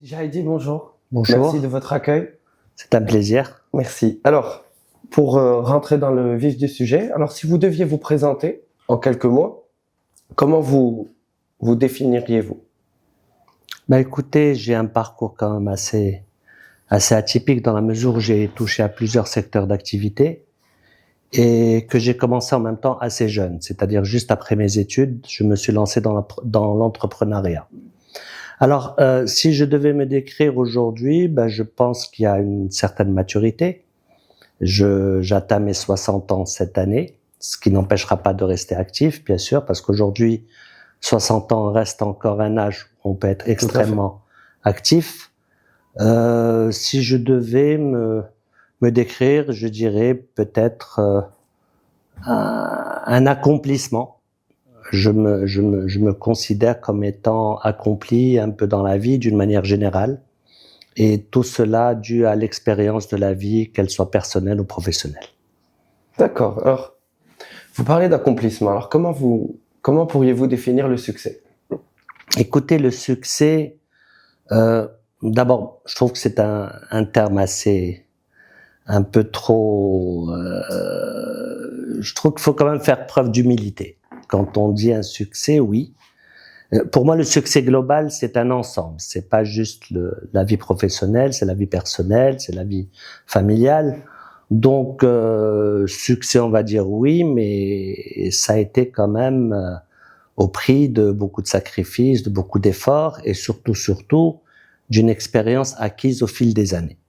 Jaïdi, bonjour. Bonjour, Merci de votre accueil. c'est un plaisir. Merci. Alors, pour rentrer dans le vif du sujet, alors si vous deviez vous présenter en quelques mots, comment vous définiriez-vous? Écoutez, j'ai un parcours quand même assez atypique dans la mesure où j'ai touché à plusieurs secteurs d'activité et que j'ai commencé en même temps assez jeune, c'est-à-dire juste après mes études, je me suis lancé dans l'entrepreneuriat. Alors, si je devais me décrire aujourd'hui, je pense qu'il y a une certaine maturité. J'atteins mes 60 ans cette année, ce qui n'empêchera pas de rester actif, bien sûr, parce qu'aujourd'hui, 60 ans reste encore un âge où on peut être extrêmement actif. Si je devais me décrire, je dirais peut-être un accomplissement. Je me considère comme étant accompli un peu dans la vie d'une manière générale. Et tout cela dû à l'expérience de la vie, qu'elle soit personnelle ou professionnelle. D'accord. Alors, vous parlez d'accomplissement. Alors, comment pourriez-vous définir le succès? Écoutez, le succès, d'abord, je trouve que c'est un terme un peu trop. Je trouve qu'il faut quand même faire preuve d'humilité. Quand on dit un succès, oui. Pour moi, le succès global, c'est un ensemble. C'est pas juste la vie professionnelle, c'est la vie personnelle, c'est la vie familiale. Donc, succès, on va dire oui, mais ça a été quand même au prix de beaucoup de sacrifices, de beaucoup d'efforts et surtout, d'une expérience acquise au fil des années.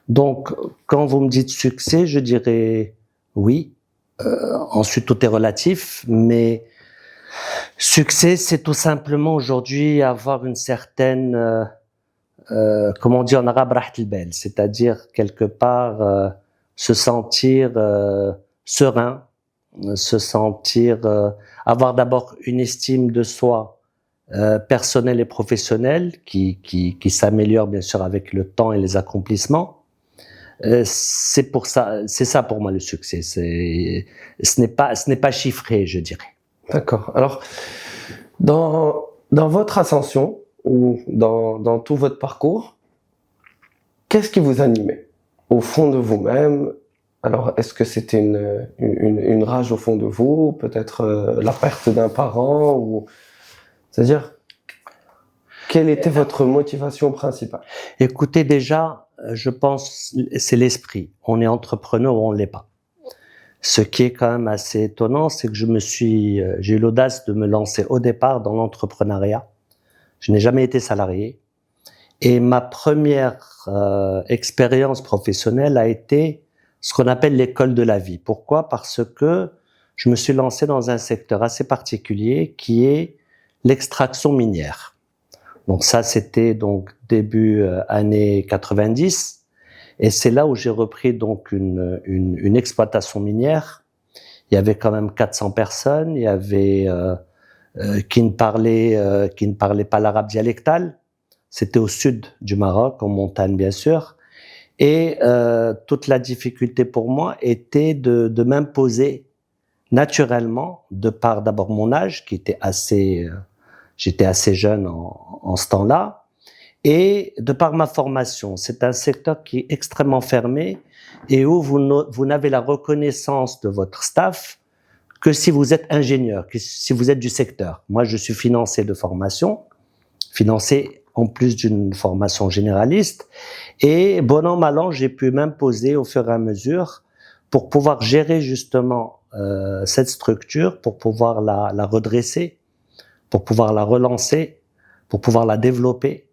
Donc, quand vous me dites succès, je dirais oui. Ensuite, tout est relatif, mais succès, c'est tout simplement aujourd'hui avoir une certaine, comment on dit en arabe, rahat al-bal, c'est-à-dire quelque part se sentir serein, se sentir, avoir d'abord une estime de soi personnelle et professionnelle qui s'améliore bien sûr avec le temps et les accomplissements. C'est ça pour moi le succès. Ce n'est pas chiffré, je dirais. D'accord. Alors, dans votre ascension ou dans tout votre parcours, qu'est-ce qui vous animait au fond de vous-même? Alors, est-ce que c'était une rage au fond de vous, peut-être la perte d'un parent, ou c'est-à-dire quelle était votre motivation principale? Écoutez, déjà, je pense c'est l'esprit. On est entrepreneur ou on l'est pas. Ce qui est quand même assez étonnant, c'est que j'ai eu l'audace de me lancer au départ dans l'entrepreneuriat. Je n'ai jamais été salarié. Et ma première expérience professionnelle a été ce qu'on appelle l'école de la vie. Pourquoi? Parce que je me suis lancé dans un secteur assez particulier qui est l'extraction minière. Donc ça, c'était donc début années 90. Et c'est là où j'ai repris donc une exploitation minière. Il y avait quand même 400 personnes. Il y avait qui ne parlaient pas l'arabe dialectal. C'était au sud du Maroc, en montagne bien sûr. Et toute la difficulté pour moi était de m'imposer naturellement, de par d'abord mon âge, qui était j'étais assez jeune en ce temps-là, et de par ma formation. C'est un secteur qui est extrêmement fermé et où vous n'avez la reconnaissance de votre staff que si vous êtes ingénieur, que si vous êtes du secteur. Moi, je suis financé de formation, financé en plus d'une formation généraliste. Et bon an, mal an, j'ai pu m'imposer au fur et à mesure pour pouvoir gérer justement cette structure, pour pouvoir la redresser, pour pouvoir la relancer, pour pouvoir la développer,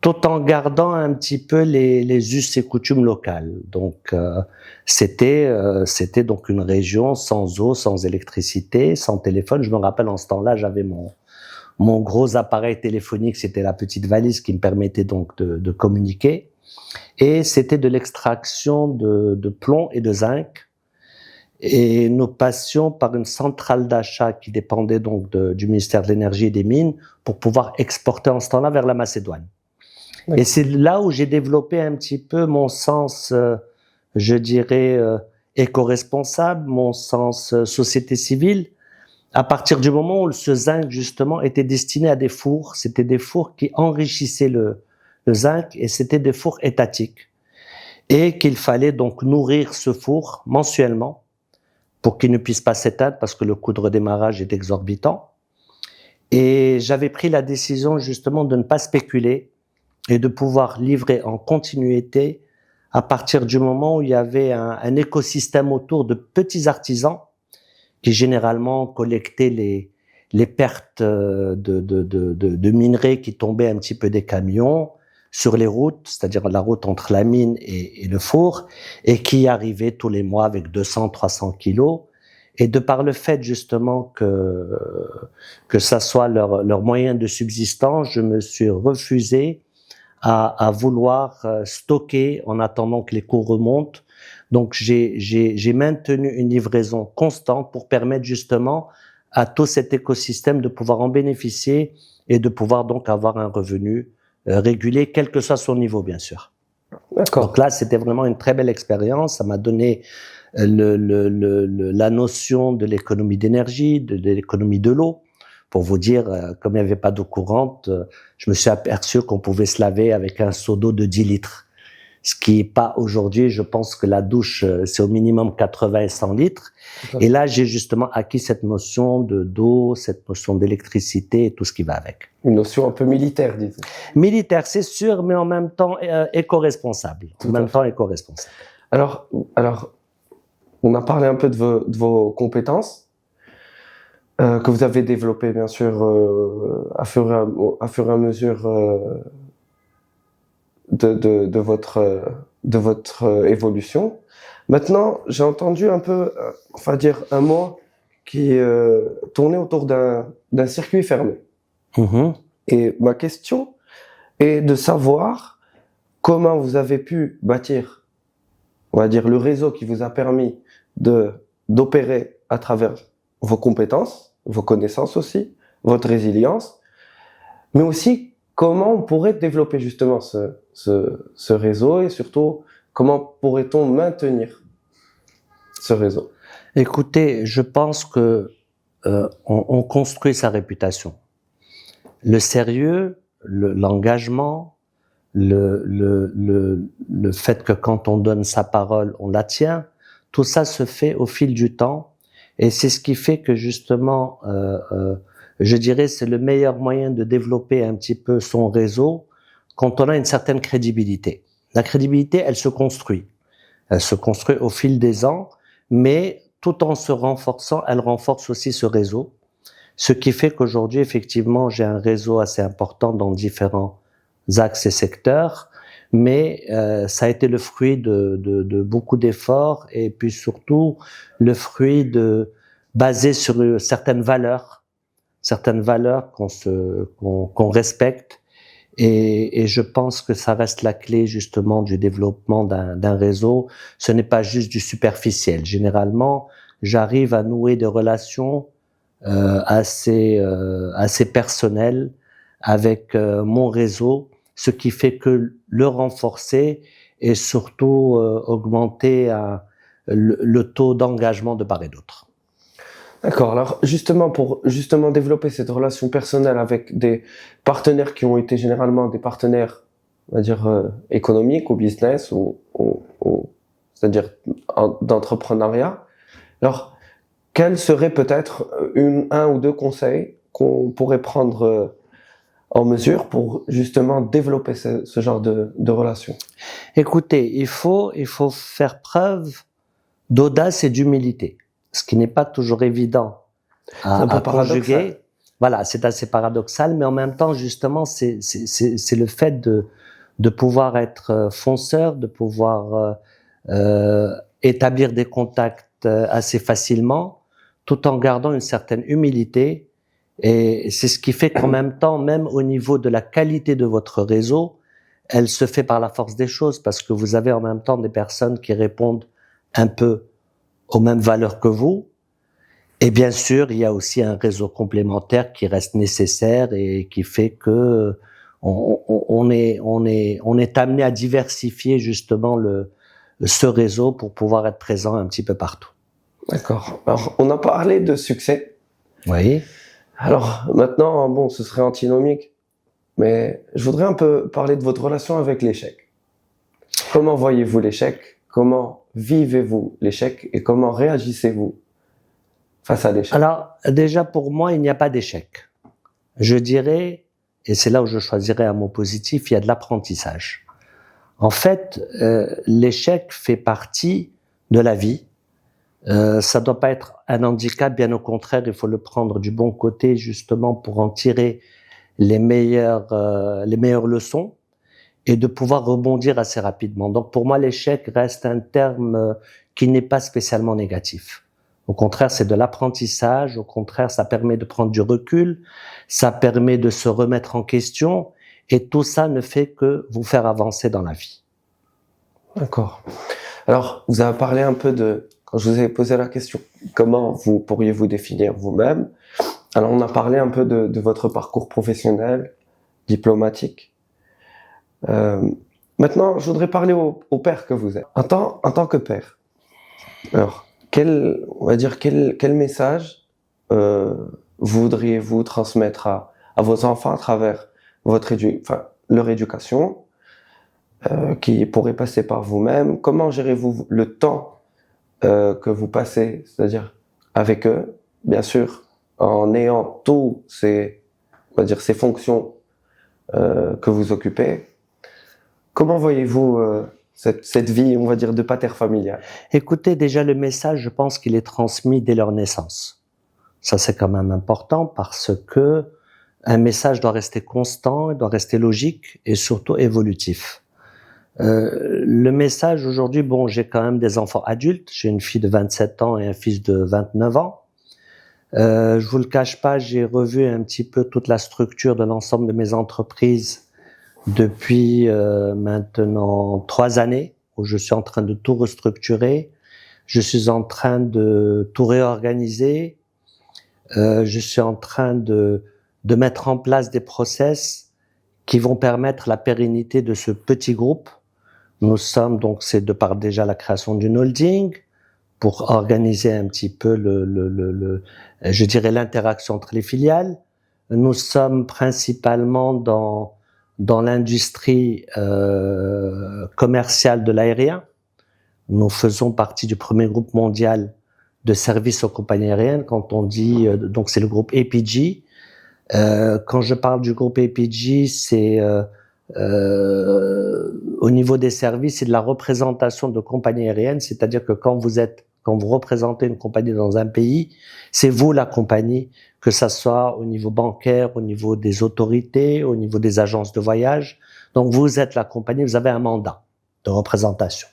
tout en gardant un petit peu les us et coutumes locales. Donc c'était donc une région sans eau, sans électricité, sans téléphone. Je me rappelle en ce temps-là, j'avais mon gros appareil téléphonique, c'était la petite valise qui me permettait donc de communiquer. Et c'était de l'extraction de plomb et de zinc. Et nous passions par une centrale d'achat qui dépendait donc du ministère de l'Énergie et des Mines pour pouvoir exporter en ce temps-là vers la Macédoine. Et c'est là où j'ai développé un petit peu mon sens, je dirais, éco-responsable, mon sens société civile, à partir du moment où ce zinc, justement, était destiné à des fours, c'était des fours qui enrichissaient le zinc et c'était des fours étatiques. Et qu'il fallait donc nourrir ce four mensuellement pour qu'il ne puisse pas s'éteindre parce que le coût de redémarrage est exorbitant. Et j'avais pris la décision justement de ne pas spéculer et de pouvoir livrer en continuité à partir du moment où il y avait un écosystème autour de petits artisans qui généralement collectaient les pertes de minerais qui tombaient un petit peu des camions sur les routes, c'est-à-dire la route entre la mine et le four, et qui arrivaient tous les mois avec 200, 300 kilos. Et de par le fait justement que ça soit leur moyen de subsistance, je me suis refusé à vouloir stocker en attendant que les cours remontent. Donc j'ai maintenu une livraison constante pour permettre justement à tout cet écosystème de pouvoir en bénéficier et de pouvoir donc avoir un revenu régulier, quel que soit son niveau, bien sûr. D'accord. Donc là, c'était vraiment une très belle expérience. Ça m'a donné la notion de l'économie d'énergie, de l'économie de l'eau. Pour vous dire, comme il n'y avait pas d'eau courante, je me suis aperçu qu'on pouvait se laver avec un seau d'eau de 10 litres. Ce qui est pas aujourd'hui, je pense que la douche, c'est au minimum 80 et 100 litres. Et là, j'ai justement acquis cette notion d'eau, cette notion d'électricité et tout ce qui va avec. Une notion un peu militaire, disons. Militaire, c'est sûr, mais en même temps éco-responsable. En même temps éco-responsable. Alors, on a parlé un peu de vos compétences que vous avez développées, bien sûr, à fur et à mesure de votre évolution. Maintenant, j'ai entendu un peu, on va dire, un mot qui tournait autour d'un circuit fermé. Mm-hmm. Et ma question est de savoir comment vous avez pu bâtir, on va dire, le réseau qui vous a permis d'opérer à travers vos compétences, vos connaissances aussi, votre résilience, mais aussi comment on pourrait développer justement ce réseau et surtout comment pourrait-on maintenir ce réseau? Écoutez, je pense que on construit sa réputation. Le sérieux, l'engagement, le fait que quand on donne sa parole, on la tient, tout ça se fait au fil du temps et c'est ce qui fait que justement, je dirais, c'est le meilleur moyen de développer un petit peu son réseau quand on a une certaine crédibilité. La crédibilité, elle se construit. Elle se construit au fil des ans, mais tout en se renforçant, elle renforce aussi ce réseau. Ce qui fait qu'aujourd'hui, effectivement, j'ai un réseau assez important dans différents axes et secteurs, mais ça a été le fruit de beaucoup d'efforts et puis surtout le fruit basé sur certaines valeurs qu'on respecte. Et je pense que ça reste la clé justement du développement d'un réseau. Ce n'est pas juste du superficiel. Généralement, j'arrive à nouer des relations assez personnelles avec mon réseau, ce qui fait que le renforcer et surtout augmenter le taux d'engagement de part et d'autre. D'accord. Alors, pour développer cette relation personnelle avec des partenaires qui ont été généralement des partenaires, on va dire, économiques ou business ou c'est-à-dire d'entrepreneuriat. Alors, quels seraient peut-être un ou deux conseils qu'on pourrait prendre en mesure pour justement développer ce genre de relation? Écoutez, il faut faire preuve d'audace et d'humilité, ce qui n'est pas toujours évident à conjuguer. Voilà, c'est assez paradoxal, mais en même temps, justement, c'est le fait de pouvoir être fonceur, de pouvoir établir des contacts assez facilement, tout en gardant une certaine humilité. Et c'est ce qui fait qu'en même temps, même au niveau de la qualité de votre réseau, elle se fait par la force des choses, parce que vous avez en même temps des personnes qui répondent un peu aux mêmes valeurs que vous. Et bien sûr, il y a aussi un réseau complémentaire qui reste nécessaire et qui fait que on est amené à diversifier justement ce réseau pour pouvoir être présent un petit peu partout. D'accord. Alors, on a parlé de succès. Oui. Alors maintenant, bon, ce serait antinomique, mais je voudrais un peu parler de votre relation avec l'échec. Comment voyez-vous l'échec? Comment vivez-vous l'échec? Et comment réagissez-vous face à l'échec? Alors, déjà, pour moi, il n'y a pas d'échec. Je dirais, et c'est là où je choisirais un mot positif, il y a de l'apprentissage. En fait, l'échec fait partie de la vie. Ça doit pas être un handicap, bien au contraire, il faut le prendre du bon côté, justement, pour en tirer les meilleures leçons et de pouvoir rebondir assez rapidement. Donc, pour moi, l'échec reste un terme qui n'est pas spécialement négatif. Au contraire, c'est de l'apprentissage. Au contraire, ça permet de prendre du recul. Ça permet de se remettre en question. Et tout ça ne fait que vous faire avancer dans la vie. D'accord. Alors, vous avez parlé un peu de, quand je vous ai posé la question, comment vous pourriez vous définir vous-même? Alors, on a parlé un peu de votre parcours professionnel, diplomatique. Maintenant, je voudrais parler au père que vous êtes. En tant que père, alors, on va dire, quel message voudriez-vous transmettre à vos enfants à travers leur éducation, qui pourrait passer par vous-même? Comment gérez-vous le temps que vous passez, c'est-à-dire avec eux, bien sûr, en ayant tous ces fonctions que vous occupez? Comment voyez-vous cette vie, on va dire, de pater familial? Écoutez, déjà le message, je pense qu'il est transmis dès leur naissance. Ça, c'est quand même important parce que un message doit rester constant, il doit rester logique et surtout évolutif. Le message aujourd'hui, bon, j'ai quand même des enfants adultes, j'ai une fille de 27 ans et un fils de 29 ans. Je vous le cache pas, j'ai revu un petit peu toute la structure de l'ensemble de mes entreprises depuis maintenant 3 années, où je suis en train de tout restructurer, je suis en train de tout réorganiser, je suis en train de mettre en place des process qui vont permettre la pérennité de ce petit groupe. Nous sommes donc, c'est de par déjà la création d'une holding pour organiser un petit peu je dirais l'interaction entre les filiales. Nous sommes principalement dans l'industrie commerciale de l'aérien. Nous faisons partie du premier groupe mondial de services aux compagnies aériennes. Quand on dit, donc c'est le groupe APG. Quand je parle du groupe APG, c'est au niveau des services et de la représentation de compagnies aériennes, c'est-à-dire que quand vous représentez une compagnie dans un pays, c'est vous la compagnie, que ça soit au niveau bancaire, au niveau des autorités, au niveau des agences de voyage. Donc vous êtes la compagnie, vous avez un mandat de représentation.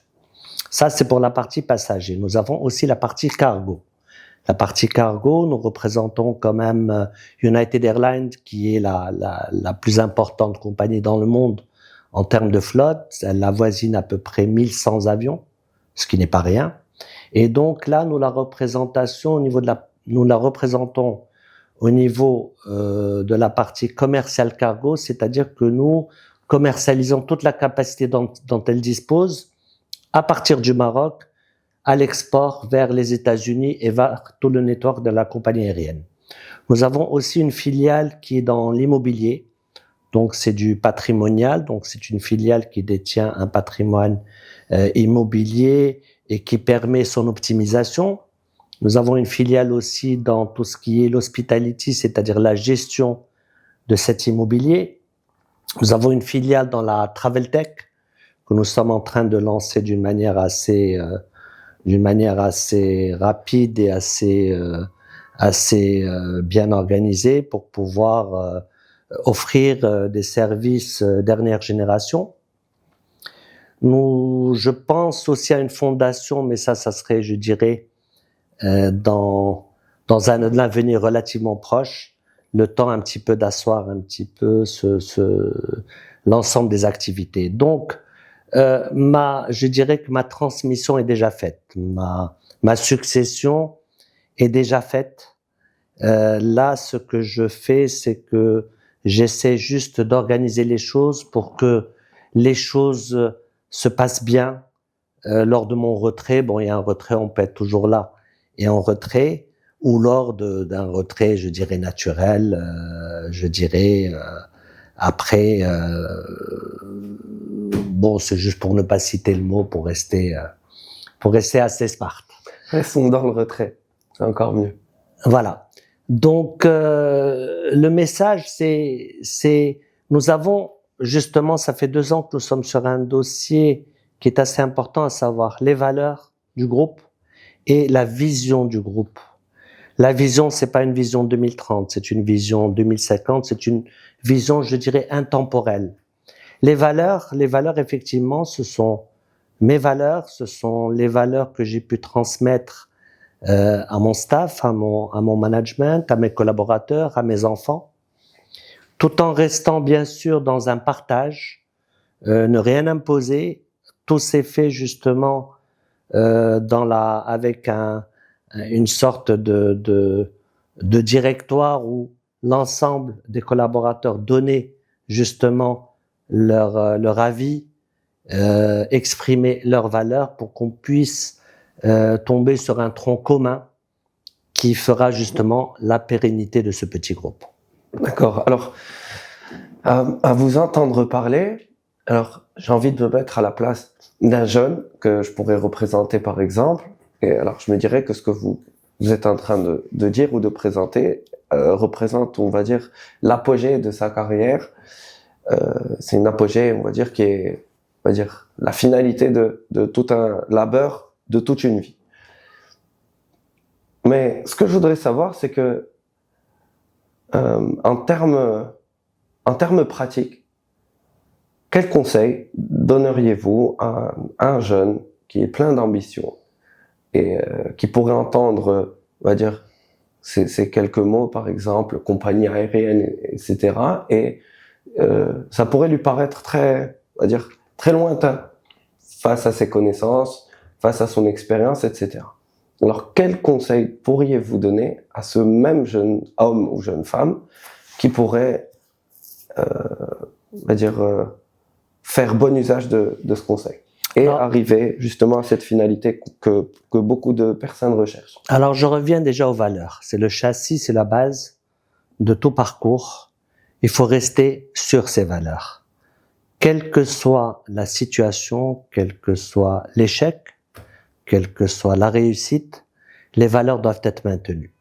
Ça, c'est pour la partie passager. Nous avons aussi la partie cargo. La partie cargo, nous représentons quand même United Airlines, qui est la plus importante compagnie dans le monde en termes de flotte. Elle avoisine à peu près 1100 avions, ce qui n'est pas rien. Et donc là, nous la représentons au niveau de la partie commerciale cargo, c'est-à-dire que nous commercialisons toute la capacité dont elle dispose à partir du Maroc à l'export vers les États-Unis et vers tout le network de la compagnie aérienne. Nous avons aussi une filiale qui est dans l'immobilier, donc c'est du patrimonial, donc c'est une filiale qui détient un patrimoine immobilier et qui permet son optimisation. Nous avons une filiale aussi dans tout ce qui est l'hospitality, c'est-à-dire la gestion de cet immobilier. Nous avons une filiale dans la travel tech que nous sommes en train de lancer d'une manière assez rapide et assez bien organisée pour pouvoir offrir des services dernière génération. Je pense aussi à une fondation, mais ça serait, je dirais, dans un avenir relativement proche, le temps un petit peu d'asseoir un petit peu l'ensemble des activités. Donc, je dirais que ma transmission est déjà faite, ma succession est déjà faite. Là, ce que je fais, c'est que j'essaie juste d'organiser les choses pour que les choses se passent bien. Lors de mon retrait, bon, il y a un retrait, on peut être toujours là et en retrait, ou lors d'un retrait, je dirais naturel, je dirais après. Bon, c'est juste pour ne pas citer le mot, pour rester assez smart. Restons dans le retrait, c'est encore mieux. Voilà. Donc le message, c'est nous avons justement, ça fait 2 ans que nous sommes sur un dossier qui est assez important, à savoir les valeurs du groupe et la vision du groupe. La vision, c'est pas une vision 2030, c'est une vision 2050, c'est une vision, je dirais, intemporelle. Les valeurs, effectivement, ce sont mes valeurs, ce sont les valeurs que j'ai pu transmettre à mon staff, à mon management, à mes collaborateurs, à mes enfants, tout en restant bien sûr dans un partage, ne rien imposer. Tout s'est fait justement avec une sorte de directoire où l'ensemble des collaborateurs donnaient justement leur avis, exprimer leurs valeurs pour qu'on puisse tomber sur un tronc commun qui fera justement la pérennité de ce petit groupe. D'accord. Alors, à vous entendre parler, alors j'ai envie de me mettre à la place d'un jeune que je pourrais représenter par exemple. Et alors, je me dirais que ce que vous êtes en train de dire ou de présenter représente, on va dire, l'apogée de sa carrière. C'est une apogée, on va dire, qui est, on va dire, la finalité de tout un labeur, de toute une vie. Mais ce que je voudrais savoir, c'est que en termes pratiques, quel conseil donneriez-vous à un jeune qui est plein d'ambition et qui pourrait entendre, on va dire, ces quelques mots, par exemple, compagnie aérienne, etc. Et ça pourrait lui paraître très, on va dire, très lointain face à ses connaissances, face à son expérience, etc. Alors, quel conseil pourriez-vous donner à ce même jeune homme ou jeune femme qui pourrait, on va dire, faire bon usage de ce conseil et arriver justement à cette finalité que beaucoup de personnes recherchent? Alors, je reviens déjà aux valeurs. C'est le châssis, c'est la base de tout parcours. Il faut rester sur ces valeurs. Quelle que soit la situation, quel que soit l'échec, quelle que soit la réussite, les valeurs doivent être maintenues.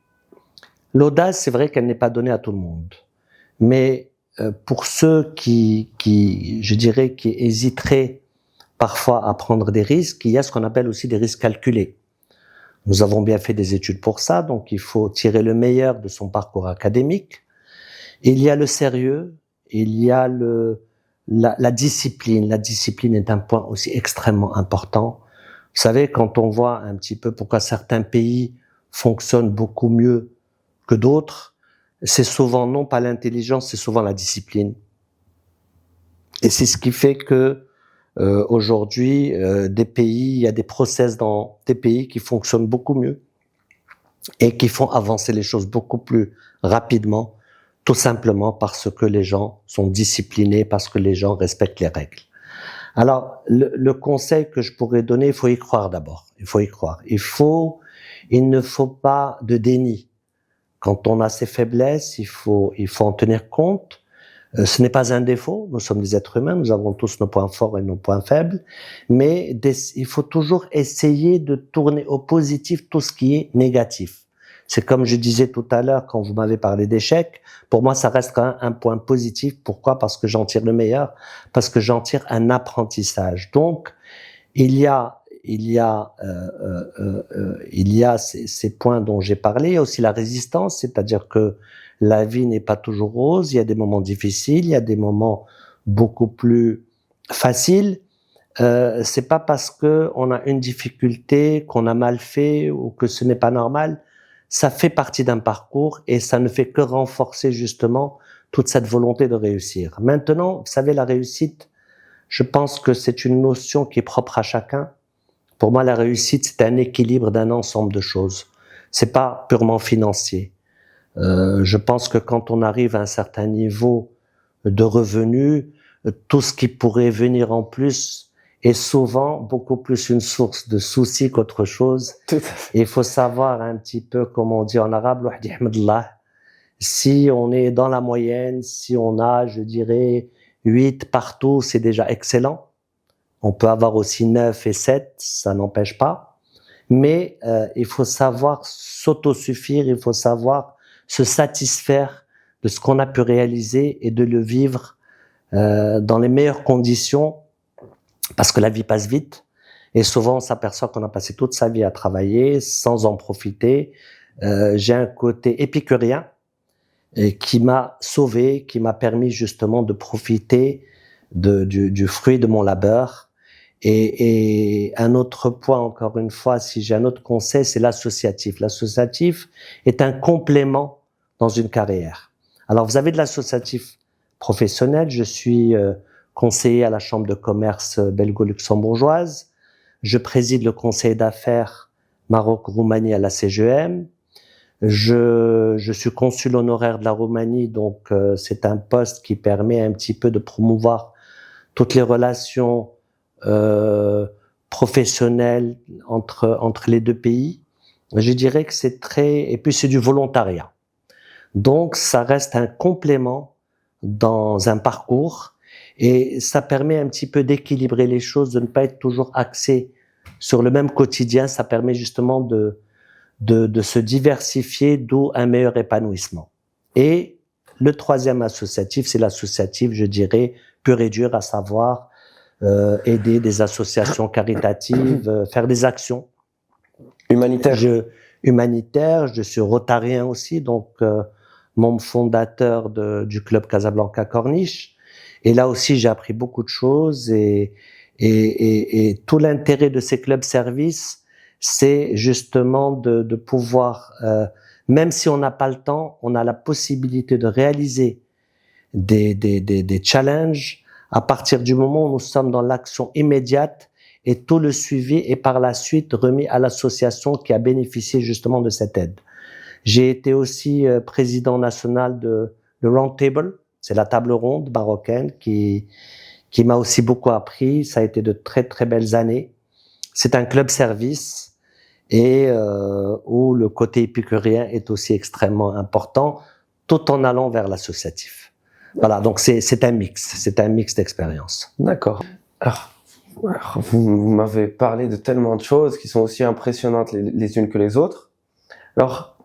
L'audace, c'est vrai qu'elle n'est pas donnée à tout le monde. Mais pour ceux qui hésiteraient parfois à prendre des risques, il y a ce qu'on appelle aussi des risques calculés. Nous avons bien fait des études pour ça, donc il faut tirer le meilleur de son parcours académique. Il y a le sérieux, il y a la discipline. La discipline est un point aussi extrêmement important. Vous savez, quand on voit un petit peu pourquoi certains pays fonctionnent beaucoup mieux que d'autres, c'est souvent non pas l'intelligence, c'est souvent la discipline. Et c'est ce qui fait que aujourd'hui, il y a des process dans des pays qui fonctionnent beaucoup mieux et qui font avancer les choses beaucoup plus rapidement, tout simplement parce que les gens sont disciplinés, parce que les gens respectent les règles. Alors, le conseil que je pourrais donner, il faut y croire d'abord. Il faut y croire. Il ne faut pas de déni. Quand on a ses faiblesses, il faut en tenir compte. Ce n'est pas un défaut. Nous sommes des êtres humains. Nous avons tous nos points forts et nos points faibles. Mais il faut toujours essayer de tourner au positif tout ce qui est négatif. C'est comme je disais tout à l'heure quand vous m'avez parlé d'échec. Pour moi, ça reste quand même un point positif. Pourquoi? Parce que j'en tire le meilleur. Parce que j'en tire un apprentissage. Donc, il y a ces points dont j'ai parlé. Il y a aussi la résistance, c'est-à-dire que la vie n'est pas toujours rose. Il y a des moments difficiles. Il y a des moments beaucoup plus faciles. C'est pas parce que on a une difficulté, qu'on a mal fait ou que ce n'est pas normal. Ça fait partie d'un parcours et ça ne fait que renforcer justement toute cette volonté de réussir. Maintenant, vous savez, la réussite, je pense que c'est une notion qui est propre à chacun. Pour moi, la réussite, c'est un équilibre d'un ensemble de choses. C'est pas purement financier. Je pense que quand on arrive à un certain niveau de revenus, tout ce qui pourrait venir en plus est souvent beaucoup plus une source de soucis qu'autre chose. Tout à fait. Et il faut savoir un petit peu, comme on dit en arabe, l'ouahdi yahmadallah. Si on est dans la moyenne, si on a, je dirais, 8 partout, c'est déjà excellent. On peut avoir aussi 9 et 7, ça n'empêche pas. Mais il faut savoir s'autosuffire, il faut savoir se satisfaire de ce qu'on a pu réaliser et de le vivre dans les meilleures conditions, parce que la vie passe vite. Et souvent, on s'aperçoit qu'on a passé toute sa vie à travailler sans en profiter. J'ai un côté épicurien et qui m'a sauvé, qui m'a permis justement de profiter du fruit de mon labeur. Et un autre point, encore une fois, si j'ai un autre conseil, c'est l'associatif. L'associatif est un complément dans une carrière. Alors, vous avez de l'associatif professionnel. Je suis conseiller à la Chambre de commerce belgo-luxembourgeoise. Je préside le conseil d'affaires Maroc-Roumanie à la CGEM. Je suis consul honoraire de la Roumanie, donc c'est un poste qui permet un petit peu de promouvoir toutes les relations professionnelles entre les deux pays. Je dirais que c'est et puis c'est du volontariat. Donc ça reste un complément dans un parcours et ça permet un petit peu d'équilibrer les choses, de ne pas être toujours axé sur le même quotidien. Ça permet justement de se diversifier, d'où un meilleur épanouissement. Et le troisième associatif, c'est l'associatif, je dirais, pur et dur, à savoir aider des associations caritatives, faire des actions Humanitaire. Humanitaires. Je suis rotarien aussi, donc membre fondateur du club Casablanca Corniche. Et là aussi, j'ai appris beaucoup de choses et tout l'intérêt de ces clubs services, c'est justement de pouvoir, même si on n'a pas le temps, on a la possibilité de réaliser des challenges à partir du moment où nous sommes dans l'action immédiate et tout le suivi est par la suite remis à l'association qui a bénéficié justement de cette aide. J'ai été aussi président national de Round Table, c'est la table ronde marocaine qui m'a aussi beaucoup appris. Ça a été de très très belles années. C'est un club service et où le côté épicurien est aussi extrêmement important, tout en allant vers l'associatif. Voilà, donc c'est un mix d'expériences. D'accord. Alors, vous m'avez parlé de tellement de choses qui sont aussi impressionnantes les unes que les autres. Alors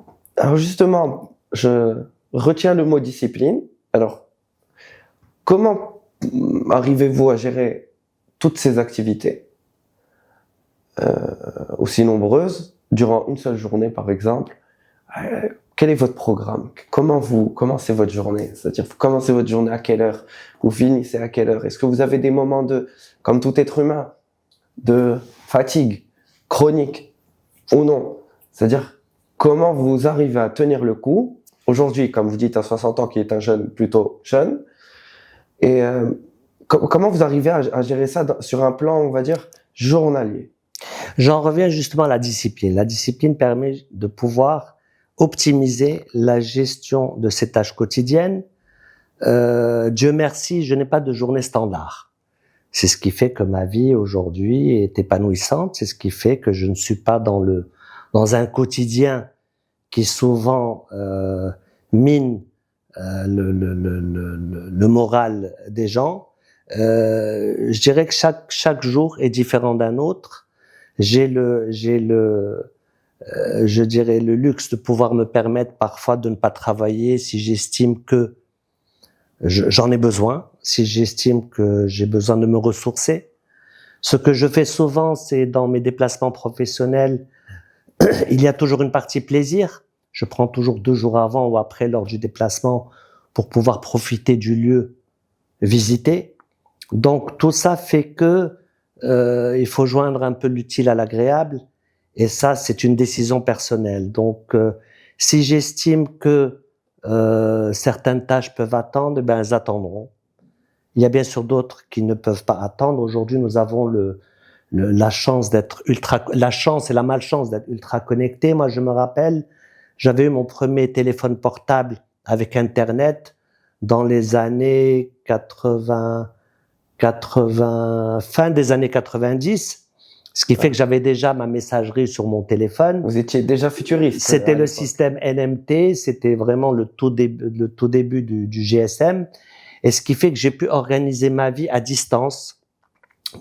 justement, je retiens le mot discipline. Alors, comment arrivez-vous à gérer toutes ces activités aussi nombreuses durant une seule journée, par exemple? Quel est votre programme? Comment c'est votre journée? C'est-à-dire, vous commencez votre journée à quelle heure? Vous finissez à quelle heure? Est-ce que vous avez des moments comme tout être humain, de fatigue chronique ou non? C'est-à-dire, comment vous arrivez à tenir le coup? Aujourd'hui, comme vous dites, à 60 ans, qui est un jeune plutôt jeune. Et comment vous arrivez à gérer ça sur un plan, on va dire, journalier? J'en reviens justement à la discipline. La discipline permet de pouvoir optimiser la gestion de ces tâches quotidiennes. Dieu merci, je n'ai pas de journée standard. C'est ce qui fait que ma vie aujourd'hui est épanouissante. C'est ce qui fait que je ne suis pas dans un quotidien qui souvent mine le moral des gens. Je dirais que chaque jour est différent d'un autre. Je dirais le luxe de pouvoir me permettre parfois de ne pas travailler si j'estime que j'en ai besoin, si j'estime que j'ai besoin de me ressourcer. Ce que je fais souvent, c'est dans mes déplacements professionnels, il y a toujours une partie plaisir. Je prends toujours 2 jours avant ou après lors du déplacement pour pouvoir profiter du lieu visité. Donc tout ça fait que il faut joindre un peu l'utile à l'agréable, et ça c'est une décision personnelle. Donc si j'estime que certaines tâches peuvent attendre, ben elles attendront. Il y a bien sûr d'autres qui ne peuvent pas attendre. Aujourd'hui, nous avons la chance et la malchance d'être ultra connectés. Moi, je me rappelle, j'avais eu mon premier téléphone portable avec Internet dans les années 94, fin des années 90, ce qui fait que j'avais déjà ma messagerie sur mon téléphone. Vous étiez déjà futuriste. C'était le système NMT, c'était vraiment le tout début du GSM, et ce qui fait que j'ai pu organiser ma vie à distance.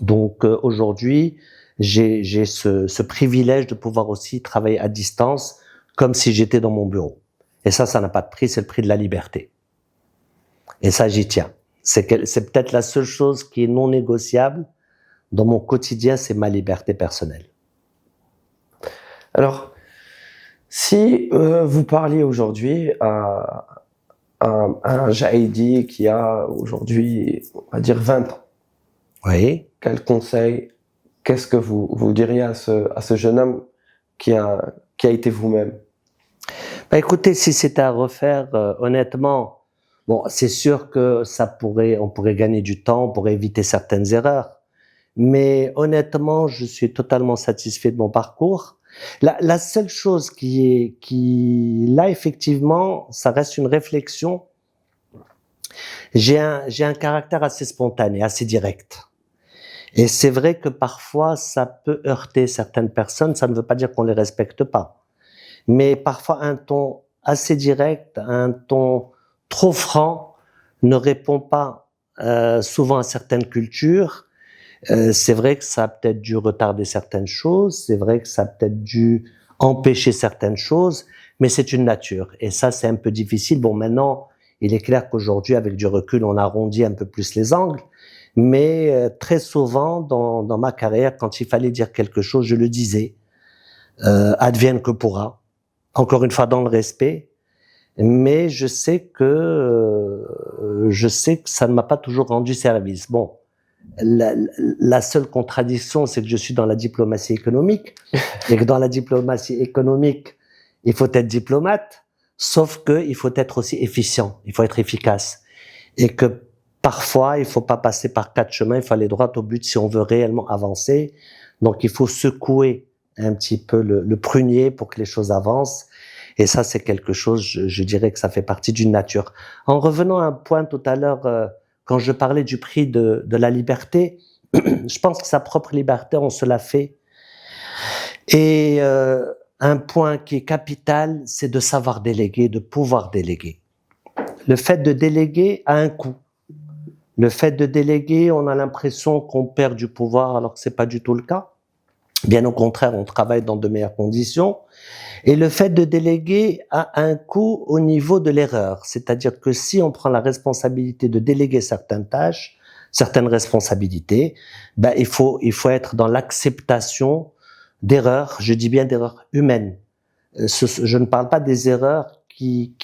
Donc aujourd'hui, j'ai ce privilège de pouvoir aussi travailler à distance, comme si j'étais dans mon bureau. Et ça n'a pas de prix, c'est le prix de la liberté. Et ça, j'y tiens. C'est peut-être la seule chose qui est non négociable dans mon quotidien, c'est ma liberté personnelle. Alors, si vous parliez aujourd'hui à un Jaïdi qui a aujourd'hui, on va dire 20 ans, oui. Quel conseil, qu'est-ce que vous diriez à ce jeune homme qui a été vous-même? Bah écoutez, si c'était à refaire, honnêtement, bon, c'est sûr que on pourrait gagner du temps, on pourrait éviter certaines erreurs. Mais honnêtement, je suis totalement satisfait de mon parcours. La seule chose là, effectivement, ça reste une réflexion. J'ai un caractère assez spontané, assez direct. Et c'est vrai que parfois, ça peut heurter certaines personnes. Ça ne veut pas dire qu'on les respecte pas. Mais parfois, un ton assez direct, un ton trop franc ne répond pas souvent à certaines cultures. C'est vrai que ça a peut-être dû retarder certaines choses, c'est vrai que ça a peut-être dû empêcher certaines choses, mais c'est une nature. Et ça, c'est un peu difficile. Bon, maintenant, il est clair qu'aujourd'hui, avec du recul, on arrondit un peu plus les angles, mais très souvent, dans ma carrière, quand il fallait dire quelque chose, je le disais. Advienne que pourra. Encore une fois, dans le respect. Mais je sais que ça ne m'a pas toujours rendu service. Bon. La seule contradiction, c'est que je suis dans la diplomatie économique et que dans la diplomatie économique, il faut être diplomate, sauf que il faut être aussi efficient, il faut être efficace et que parfois, il faut pas passer par 4 chemins, il faut aller droit au but si on veut réellement avancer. Donc, il faut secouer un petit peu le prunier pour que les choses avancent. Et ça, c'est quelque chose, je dirais que ça fait partie d'une nature. En revenant à un point tout à l'heure, quand je parlais du prix de la liberté, je pense que sa propre liberté, on se la fait. Et un point qui est capital, c'est de savoir déléguer, de pouvoir déléguer. Le fait de déléguer a un coût. Le fait de déléguer, on a l'impression qu'on perd du pouvoir alors que c'est pas du tout le cas. Bien au contraire, on travaille dans de meilleures conditions. Et le fait de déléguer a un coût au niveau de l'erreur. C'est-à-dire que si on prend la responsabilité de déléguer certaines tâches, certaines responsabilités, ben, il faut être dans l'acceptation d'erreurs, je dis bien d'erreurs humaines. Je ne parle pas des erreurs qui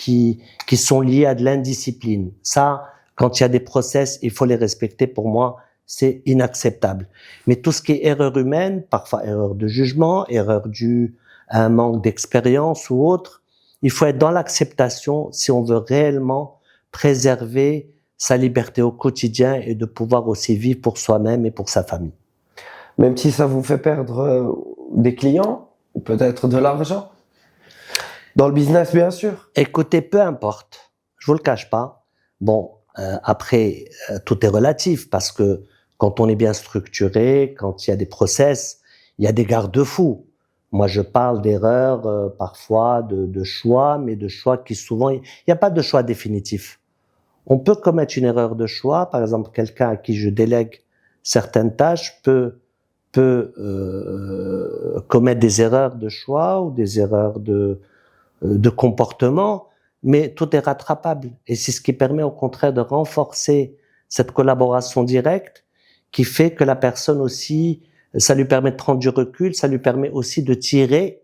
sont liées à de l'indiscipline. Ça, quand il y a des process, il faut les respecter. Pour moi, c'est inacceptable. Mais tout ce qui est erreur humaine, parfois erreur de jugement, erreur due à un manque d'expérience ou autre, il faut être dans l'acceptation si on veut réellement préserver sa liberté au quotidien et de pouvoir aussi vivre pour soi-même et pour sa famille. Même si ça vous fait perdre des clients, ou peut-être de l'argent, dans le business, bien sûr. Écoutez, peu importe, je vous le cache pas. Bon, après, tout est relatif parce que quand on est bien structuré, quand il y a des process, il y a des garde-fous. Moi, je parle d'erreurs, parfois de choix, mais de choix qui souvent, il n'y a pas de choix définitif. On peut commettre une erreur de choix. Par exemple, quelqu'un à qui je délègue certaines tâches peut commettre des erreurs de choix ou des erreurs de comportement, mais tout est rattrapable. Et c'est ce qui permet au contraire de renforcer cette collaboration directe qui fait que la personne aussi, ça lui permet de prendre du recul, ça lui permet aussi de tirer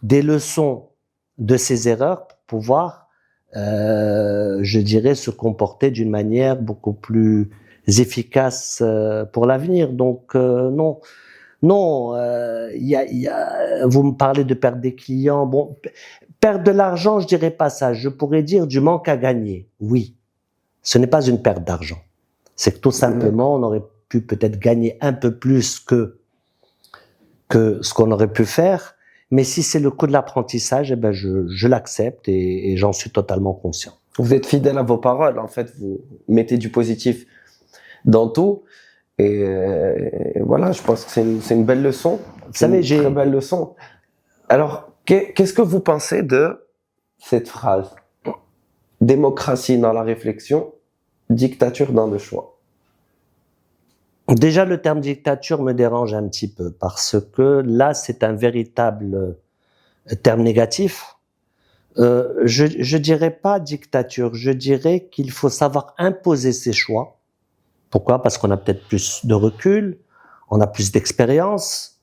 des leçons de ses erreurs pour pouvoir, je dirais, se comporter d'une manière beaucoup plus efficace pour l'avenir. Donc non, vous me parlez de perdre des clients. Bon, perdre de l'argent, je dirais pas ça. Je pourrais dire du manque à gagner. Oui, ce n'est pas une perte d'argent. C'est que tout simplement, on aurait pu peut-être gagner un peu plus que ce qu'on aurait pu faire. Mais si c'est le coût de l'apprentissage, eh ben je l'accepte et j'en suis totalement conscient. Vous êtes fidèle à vos paroles. En fait, vous mettez du positif dans tout. Et voilà, je pense que c'est une belle leçon. Vous savez, Une très belle leçon. Alors, qu'est-ce que vous pensez de cette phrase? Démocratie dans la réflexion, dictature dans le choix. Déjà, le terme dictature me dérange un petit peu parce que là, c'est un véritable terme négatif. Je dirais pas dictature, je dirais qu'il faut savoir imposer ses choix. Pourquoi? Parce qu'on a peut-être plus de recul, on a plus d'expérience.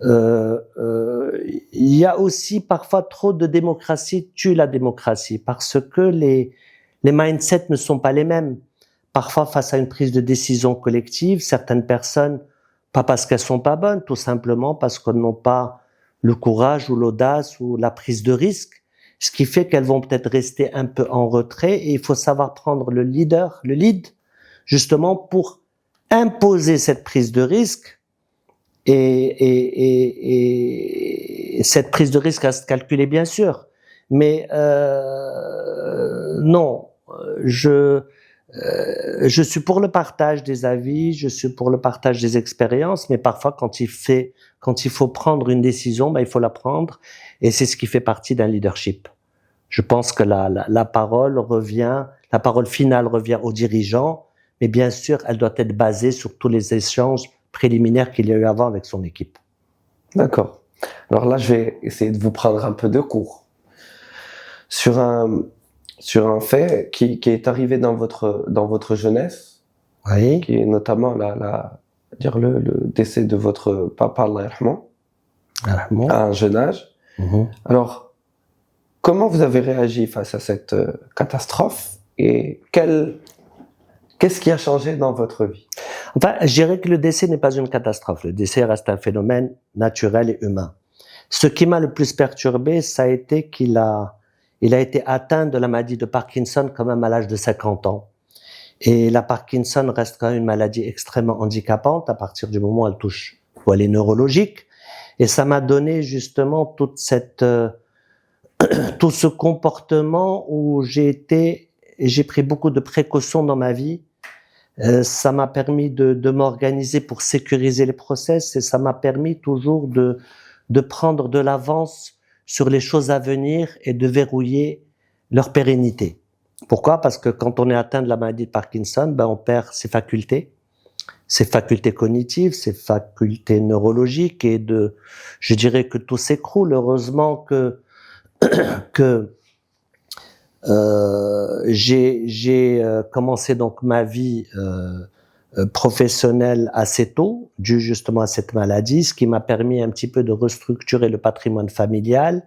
Il y a aussi parfois trop de démocratie tue la démocratie parce que les mindsets ne sont pas les mêmes. Parfois, face à une prise de décision collective, certaines personnes, pas parce qu'elles sont pas bonnes, tout simplement parce qu'elles n'ont pas le courage ou l'audace ou la prise de risque, ce qui fait qu'elles vont peut-être rester un peu en retrait et il faut savoir prendre le lead, justement pour imposer cette prise de risque et cette prise de risque reste calculée bien sûr, mais non, je suis pour le partage des avis, je suis pour le partage des expériences, mais parfois quand il faut prendre une décision, il faut la prendre, et c'est ce qui fait partie d'un leadership. Je pense que la parole finale revient aux dirigeants, mais bien sûr, elle doit être basée sur tous les échanges préliminaires qu'il y a eu avant avec son équipe. D'accord. Alors là, je vais essayer de vous prendre un peu de cours sur un fait qui est arrivé dans votre jeunesse, Oui. qui est notamment le décès de votre papa, Allah yarhamou, à un jeune âge. Alors, comment vous avez réagi face à cette catastrophe et qu'est-ce qui a changé dans votre vie? Enfin, je dirais que le décès n'est pas une catastrophe. Le décès reste un phénomène naturel et humain. Ce qui m'a le plus perturbé, ça a été qu'il a été atteint de la maladie de Parkinson quand même à l'âge de 50 ans. Et la Parkinson reste quand même une maladie extrêmement handicapante à partir du moment où elle touche, où elle est neurologique. Et ça m'a donné justement tout ce comportement où j'ai pris beaucoup de précautions dans ma vie. Ça m'a permis de m'organiser pour sécuriser les process et ça m'a permis toujours de prendre de l'avance sur les choses à venir et de verrouiller leur pérennité. Pourquoi? Parce que quand on est atteint de la maladie de Parkinson, on perd ses facultés cognitives, ses facultés neurologiques et je dirais que tout s'écroule. Heureusement que j'ai commencé donc ma vie professionnelle assez tôt, dû justement à cette maladie, ce qui m'a permis un petit peu de restructurer le patrimoine familial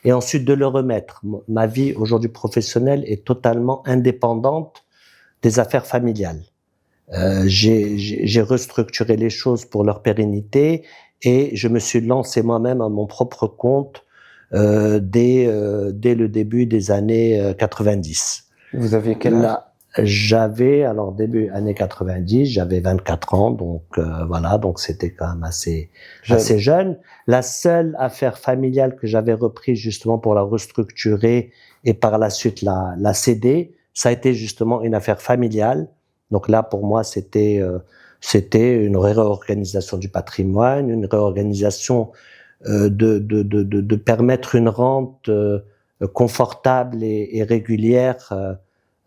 et ensuite de le remettre. Ma vie aujourd'hui professionnelle est totalement indépendante des affaires familiales. J'ai restructuré les choses pour leur pérennité et je me suis lancé moi-même à mon propre compte dès le début des années 90. Vous aviez quel âge? J'avais, alors début années 90, j'avais 24 ans, donc voilà, donc c'était quand même assez jeune. La seule affaire familiale que j'avais reprise justement pour la restructurer et par la suite la céder, ça a été justement une affaire familiale. Donc là, pour moi, c'était une réorganisation du patrimoine, une réorganisation de permettre une rente confortable et régulière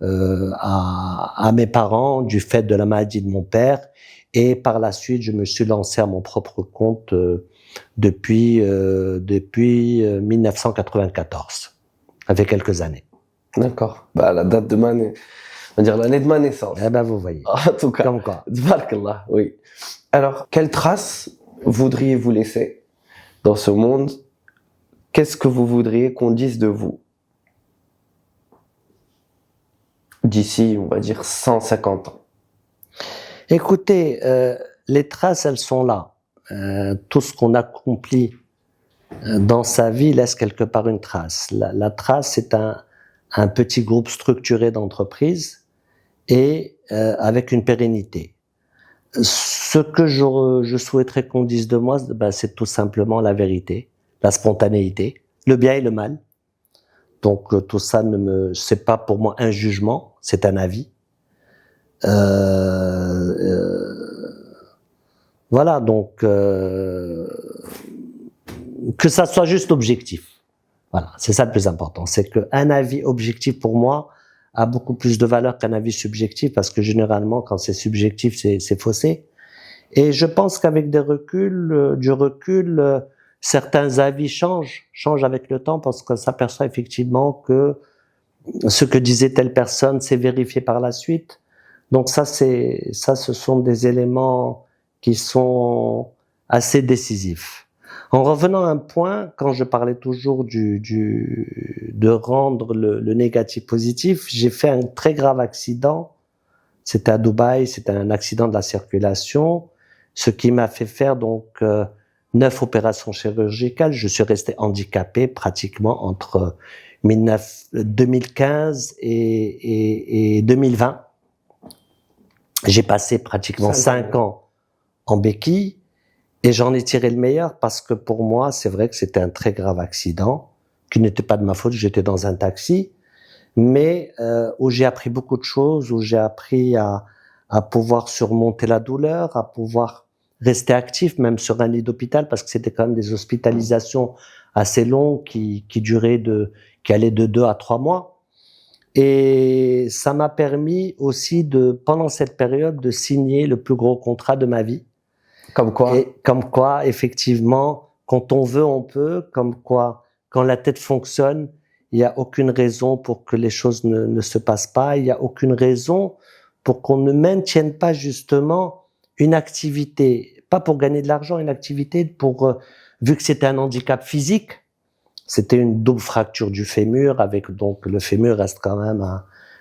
à mes parents du fait de la maladie de mon père, et par la suite je me suis lancé à mon propre compte depuis 1994, avec quelques années. D'accord. La date de on va dire l'année de ma naissance. Vous voyez. En tout cas. Comme quoi. Tabarakallah, oui. Alors, quelle trace voudriez-vous laisser dans ce monde? Qu'est-ce que vous voudriez qu'on dise de vous d'ici, on va dire, 150 ans? Écoutez, les traces, elles sont là. Tout ce qu'on accomplit dans sa vie laisse quelque part une trace. La trace, c'est un petit groupe structuré d'entreprises et avec une pérennité. Ce que je souhaiterais qu'on dise de moi, c'est tout simplement la vérité, la spontanéité, le bien et le mal. Donc tout ça c'est pas pour moi un jugement, c'est un avis. Voilà, donc que ça soit juste objectif. Voilà, c'est ça le plus important. C'est qu'un avis objectif pour moi a beaucoup plus de valeur qu'un avis subjectif, parce que généralement, quand c'est subjectif, c'est faussé. Et je pense qu'avec du recul, certains avis changent avec le temps, parce qu'on s'aperçoit effectivement que ce que disait telle personne s'est vérifié par la suite. Donc ça, ce sont des éléments qui sont assez décisifs. En revenant à un point, quand je parlais toujours de rendre le négatif positif, j'ai fait un très grave accident. C'était à Dubaï, c'était un accident de la circulation, ce qui m'a fait faire donc 9 opérations chirurgicales. Je suis resté handicapé pratiquement entre 2015 et 2020. J'ai passé pratiquement 5 ans en béquille. Et j'en ai tiré le meilleur, parce que pour moi, c'est vrai que c'était un très grave accident, qui n'était pas de ma faute, j'étais dans un taxi, mais où j'ai appris beaucoup de choses, où j'ai appris à pouvoir surmonter la douleur, à pouvoir rester actif, même sur un lit d'hôpital, parce que c'était quand même des hospitalisations assez longues qui allaient de 2 à 3 mois. Et ça m'a permis aussi pendant cette période, de signer le plus gros contrat de ma vie. Comme quoi? Et comme quoi, effectivement, quand on veut, on peut. Comme quoi, quand la tête fonctionne, il n'y a aucune raison pour que les choses ne se passent pas. Il n'y a aucune raison pour qu'on ne maintienne pas justement une activité, pas pour gagner de l'argent, une activité vu que c'était un handicap physique, c'était une double fracture du fémur, avec donc le fémur reste quand même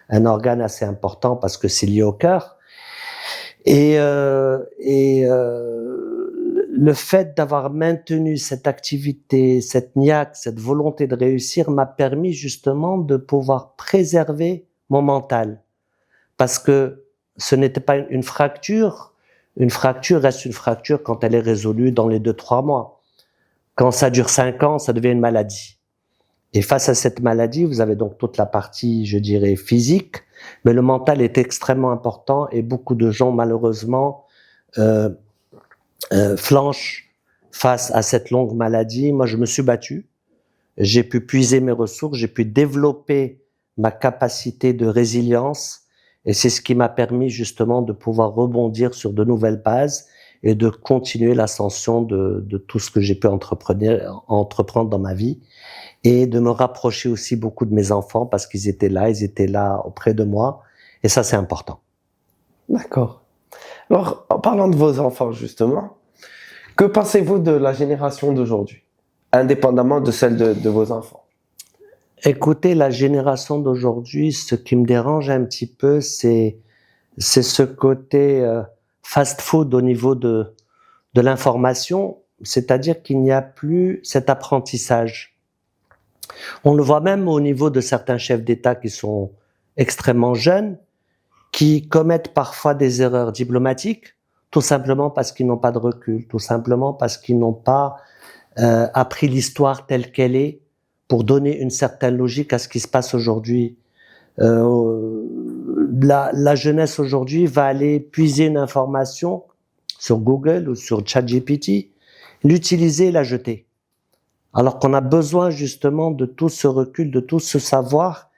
un organe assez important parce que c'est lié au cœur. Et le fait d'avoir maintenu cette activité, cette niaque, cette volonté de réussir m'a permis justement de pouvoir préserver mon mental. Parce que ce n'était pas une fracture. Une fracture reste une fracture quand elle est résolue dans les 2-3 mois. Quand ça dure 5 ans, ça devient une maladie. Et face à cette maladie, vous avez donc toute la partie, je dirais, physique, mais le mental est extrêmement important, et beaucoup de gens, malheureusement, flanchent face à cette longue maladie. Moi, je me suis battu. J'ai pu puiser mes ressources, j'ai pu développer ma capacité de résilience, et c'est ce qui m'a permis justement de pouvoir rebondir sur de nouvelles bases et de continuer l'ascension de tout ce que j'ai pu entreprendre dans ma vie, et de me rapprocher aussi beaucoup de mes enfants, parce qu'ils étaient là auprès de moi, et ça, c'est important. D'accord. Alors, en parlant de vos enfants, justement, que pensez-vous de la génération d'aujourd'hui, indépendamment de celle de vos enfants? Écoutez, la génération d'aujourd'hui, ce qui me dérange un petit peu, c'est ce côté fast-food au niveau de l'information, c'est-à-dire qu'il n'y a plus cet apprentissage. On le voit même au niveau de certains chefs d'État qui sont extrêmement jeunes, qui commettent parfois des erreurs diplomatiques, tout simplement parce qu'ils n'ont pas de recul, tout simplement parce qu'ils n'ont pas appris l'histoire telle qu'elle est, pour donner une certaine logique à ce qui se passe aujourd'hui. La jeunesse aujourd'hui va aller puiser une information sur Google ou sur ChatGPT, l'utiliser et la jeter. Alors qu'on a besoin justement de tout ce recul, de tout ce savoir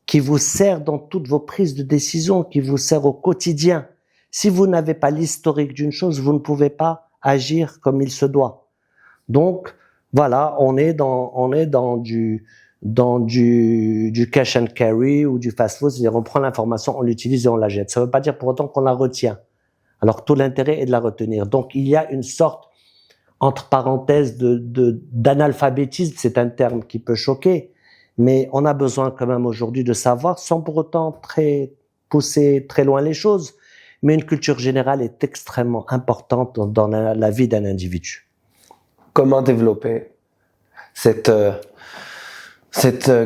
qui vous sert dans toutes vos prises de décision, qui vous sert au quotidien. Si vous n'avez pas l'historique d'une chose, vous ne pouvez pas agir comme il se doit. Donc, voilà, on est dans du cash and carry ou du fast food, c'est-à-dire on prend l'information, on l'utilise et on la jette. Ça ne veut pas dire pour autant qu'on la retient. Alors que tout l'intérêt est de la retenir. Donc, il y a une sorte, entre parenthèses, d'analphabétisme, c'est un terme qui peut choquer, mais on a besoin quand même aujourd'hui de savoir, sans pour autant pousser très loin les choses, mais une culture générale est extrêmement importante dans la vie d'un individu. Comment développer cette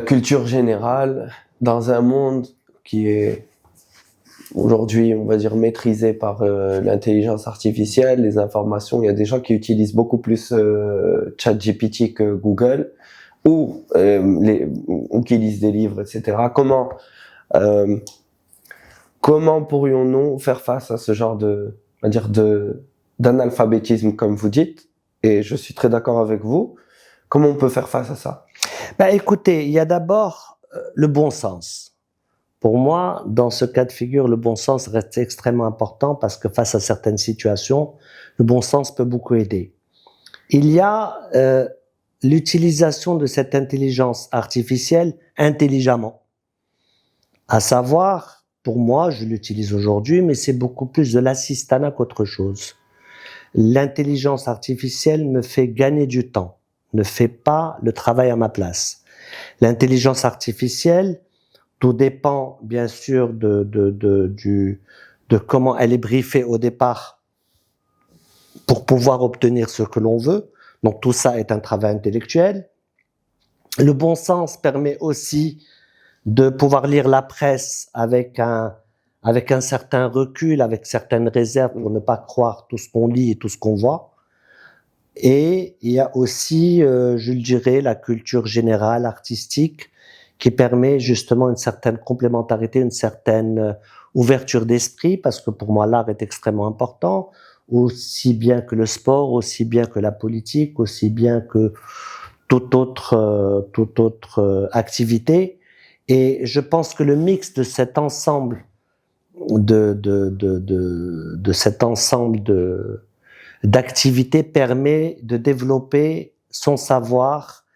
culture générale dans un monde qui est aujourd'hui, on va dire, maîtrisé par l'intelligence artificielle, les informations? Il y a des gens qui utilisent beaucoup plus ChatGPT que Google, ou qui lisent des livres, etc. Comment pourrions-nous faire face à ce genre de d'analphabétisme, comme vous dites, et je suis très d'accord avec vous. Comment on peut faire face à ça? Écoutez, il y a d'abord le bon sens. Pour moi, dans ce cas de figure, le bon sens reste extrêmement important parce que face à certaines situations, le bon sens peut beaucoup aider. Il y a l'utilisation de cette intelligence artificielle intelligemment. À savoir, pour moi, je l'utilise aujourd'hui, mais c'est beaucoup plus de l'assistanat qu'autre chose. L'intelligence artificielle me fait gagner du temps, ne fait pas le travail à ma place. L'intelligence artificielle, tout dépend bien sûr de comment elle est briefée au départ pour pouvoir obtenir ce que l'on veut. Donc tout ça est un travail intellectuel. Le bon sens permet aussi de pouvoir lire la presse avec un certain recul, avec certaines réserves pour ne pas croire tout ce qu'on lit et tout ce qu'on voit. Et il y a aussi, je le dirais, la culture générale, artistique, qui permet justement une certaine complémentarité, une certaine ouverture d'esprit, parce que pour moi l'art est extrêmement important, aussi bien que le sport, aussi bien que la politique, aussi bien que toute autre activité. Et je pense que le mix de cet ensemble d'activités permet de développer son savoir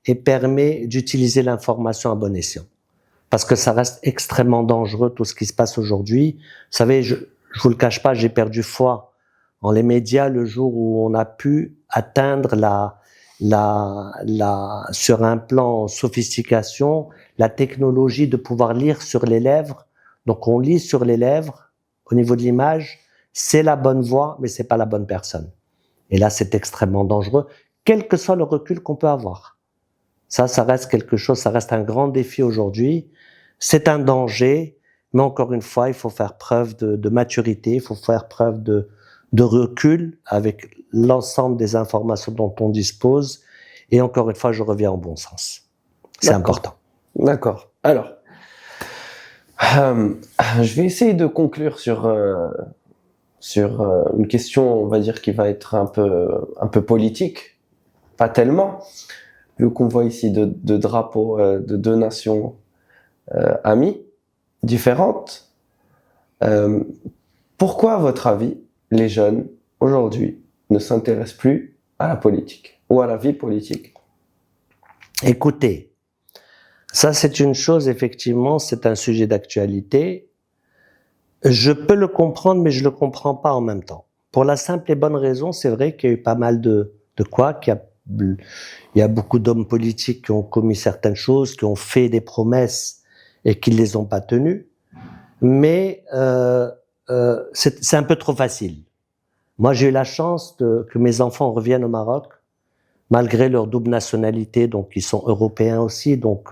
et permet d'utiliser l'information à bon escient. Parce que ça reste extrêmement dangereux tout ce qui se passe aujourd'hui. Vous savez, je vous le cache pas, j'ai perdu foi en les médias le jour où on a pu atteindre sur un plan sophistication, la technologie de pouvoir lire sur les lèvres. Donc on lit sur les lèvres, au niveau de l'image, c'est la bonne voix, mais c'est pas la bonne personne. Et là, c'est extrêmement dangereux, quel que soit le recul qu'on peut avoir. Ça reste quelque chose, ça reste un grand défi aujourd'hui. C'est un danger, mais encore une fois, il faut faire preuve de maturité, il faut faire preuve de recul avec l'ensemble des informations dont on dispose. Et encore une fois, je reviens au bon sens. C'est important. D'accord. Alors, je vais essayer de conclure sur une question, on va dire, qui va être un peu politique. Pas tellement. Vu qu'on voit ici deux drapeaux de deux nations amies, différentes, pourquoi, à votre avis, les jeunes, aujourd'hui, ne s'intéressent plus à la politique ou à la vie politique? Écoutez, ça c'est une chose, effectivement, c'est un sujet d'actualité. Je peux le comprendre, mais je le comprends pas en même temps. Pour la simple et bonne raison, c'est vrai qu'il y a eu pas mal de couacs, il y a beaucoup d'hommes politiques qui ont commis certaines choses, qui ont fait des promesses et qui ne les ont pas tenues. Mais c'est un peu trop facile. Moi, j'ai eu la chance que mes enfants reviennent au Maroc, malgré leur double nationalité, donc ils sont européens aussi, donc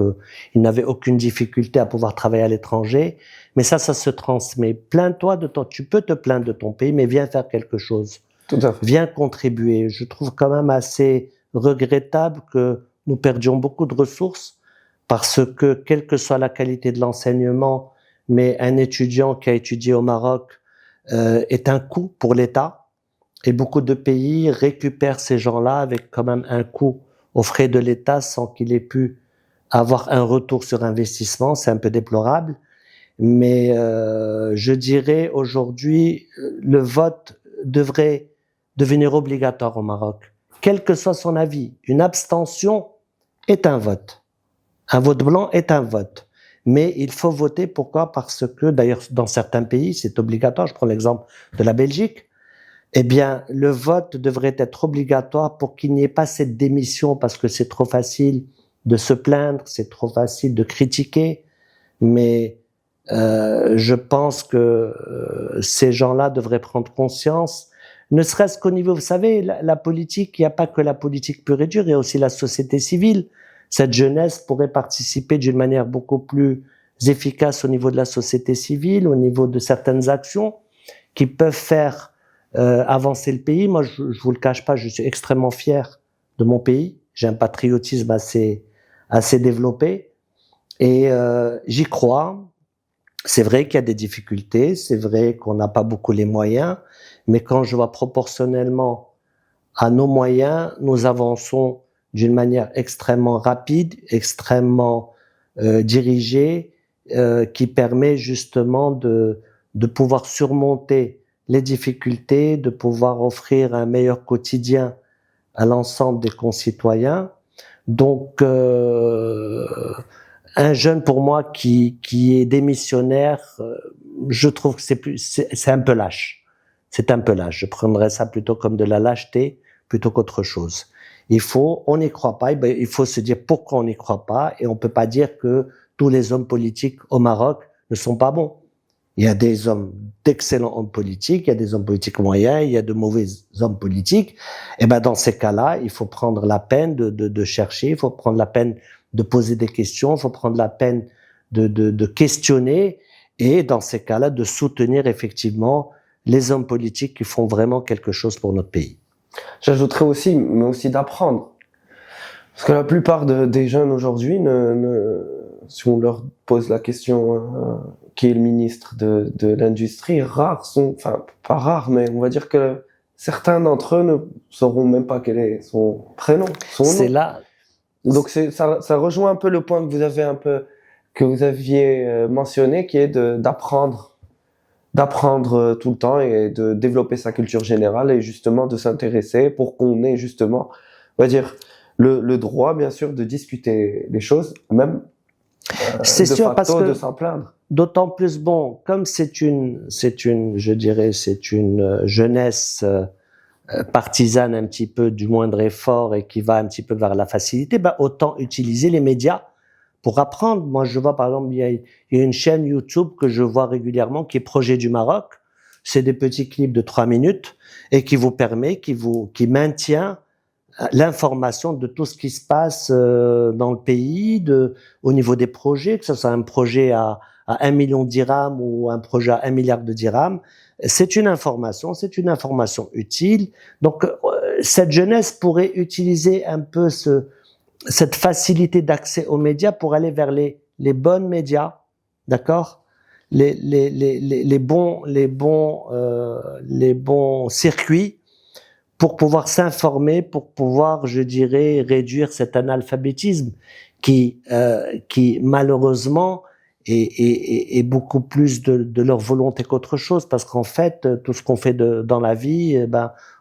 ils n'avaient aucune difficulté à pouvoir travailler à l'étranger. Mais ça se transmet. Plains-toi tu peux te plaindre de ton pays, mais viens faire quelque chose. Tout à fait. Viens contribuer. Je trouve quand même assez regrettable que nous perdions beaucoup de ressources parce que, quelle que soit la qualité de l'enseignement, mais un étudiant qui a étudié au Maroc est un coût pour l'État. Et beaucoup de pays récupèrent ces gens-là avec quand même un coût aux frais de l'État sans qu'il ait pu avoir un retour sur investissement. C'est un peu déplorable. Mais je dirais aujourd'hui, le vote devrait devenir obligatoire au Maroc. Quel que soit son avis, une abstention est un vote. Un vote blanc est un vote. Mais il faut voter, pourquoi? Parce que, d'ailleurs, dans certains pays, c'est obligatoire. Je prends l'exemple de la Belgique. Eh bien, le vote devrait être obligatoire pour qu'il n'y ait pas cette démission parce que c'est trop facile de se plaindre, c'est trop facile de critiquer. Mais je pense que ces gens-là devraient prendre conscience, ne serait-ce qu'au niveau, vous savez, la politique, il n'y a pas que la politique pure et dure, il y a aussi la société civile. Cette jeunesse pourrait participer d'une manière beaucoup plus efficace au niveau de la société civile, au niveau de certaines actions qui peuvent faire avancer le pays. Moi, je vous le cache pas, je suis extrêmement fier de mon pays. J'ai un patriotisme assez développé et j'y crois. C'est vrai qu'il y a des difficultés, c'est vrai qu'on n'a pas beaucoup les moyens, mais quand je vois proportionnellement à nos moyens, nous avançons d'une manière extrêmement rapide, extrêmement dirigée, qui permet justement de pouvoir surmonter les difficultés, de pouvoir offrir un meilleur quotidien à l'ensemble des concitoyens. Donc, un jeune pour moi qui est démissionnaire, je trouve que c'est un peu lâche. C'est un peu lâche. Je prendrais ça plutôt comme de la lâcheté plutôt qu'autre chose. On n'y croit pas, il faut se dire pourquoi on n'y croit pas, et on peut pas dire que tous les hommes politiques au Maroc ne sont pas bons. Il y a des hommes, d'excellents hommes politiques, il y a des hommes politiques moyens, il y a de mauvais hommes politiques. Et ben, dans ces cas-là, il faut prendre la peine de chercher, il faut prendre la peine de poser des questions, il faut prendre la peine de questionner, et dans ces cas-là, de soutenir effectivement les hommes politiques qui font vraiment quelque chose pour notre pays. J'ajouterais aussi, mais aussi d'apprendre. Parce que la plupart des jeunes aujourd'hui, si on leur pose la question qui est le ministre de l'industrie, rares sont, enfin pas rares, mais on va dire que certains d'entre eux ne sauront même pas quel est son prénom, son nom. C'est là. Donc ça rejoint un peu le point que vous aviez mentionné, qui est d'apprendre tout le temps et de développer sa culture générale et justement de s'intéresser pour qu'on ait justement, on va dire, le droit, bien sûr, de discuter les choses, même c'est sûr, parce que de s'en plaindre. D'autant plus bon, comme c'est une, je dirais, c'est une jeunesse partisane un petit peu du moindre effort et qui va un petit peu vers la facilité, ben autant utiliser les médias pour apprendre. Moi, je vois par exemple, il y a une chaîne YouTube que je vois régulièrement qui est Projet du Maroc. C'est des petits clips de 3 minutes et qui vous permet, qui maintient l'information de tout ce qui se passe dans le pays, au niveau des projets, que ce soit un projet à 1 million de dirhams ou un projet à 1 milliard de dirhams. C'est une information utile. Donc, cette jeunesse pourrait utiliser un peu cette facilité d'accès aux médias pour aller vers les bonnes médias, d'accord? Les bons circuits pour pouvoir s'informer, pour pouvoir, je dirais, réduire cet analphabétisme qui malheureusement est beaucoup plus de leur volonté qu'autre chose, parce qu'en fait, tout ce qu'on fait dans la vie,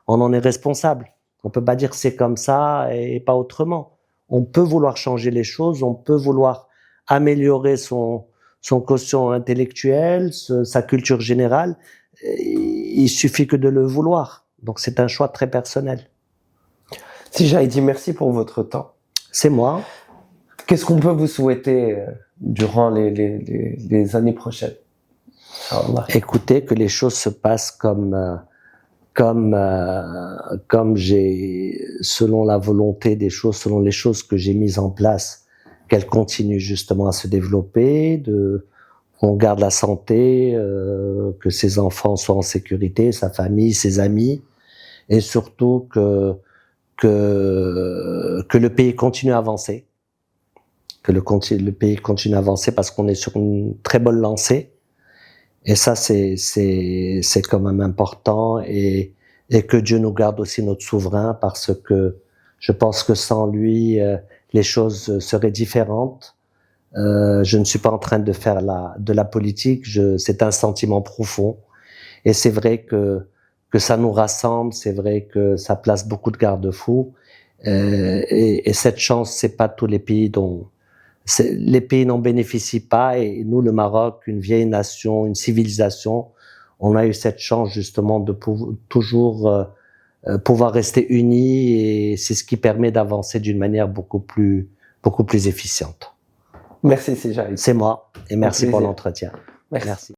on en est responsable. On peut pas dire c'est comme ça et pas autrement. On peut vouloir changer les choses, on peut vouloir améliorer son quotient intellectuel, sa culture générale. Il suffit que de le vouloir. Donc c'est un choix très personnel. Si j'avais dit merci pour votre temps. C'est moi. Qu'est-ce qu'on peut vous souhaiter durant les années prochaines? Écoutez, que les choses se passent comme selon la volonté des choses, selon les choses que j'ai mises en place, qu'elles continuent justement à se développer, qu'on garde la santé, que ses enfants soient en sécurité, sa famille, ses amis, et surtout que le pays continue à avancer, que le pays continue à avancer, parce qu'on est sur une très bonne lancée. Et ça, c'est quand même important, et que Dieu nous garde aussi notre souverain, parce que je pense que sans lui, les choses seraient différentes. Je ne suis pas en train de faire de la politique, c'est un sentiment profond. Et c'est vrai que ça nous rassemble, c'est vrai que ça place beaucoup de garde-fous. Et cette chance, c'est pas tous les pays les pays n'en bénéficient pas, et nous, le Maroc, une vieille nation, une civilisation, on a eu cette chance justement de toujours pouvoir rester unis, et c'est ce qui permet d'avancer d'une manière beaucoup plus efficiente. Merci, Sejaïd. C'est moi, et merci pour l'entretien. Merci. Merci.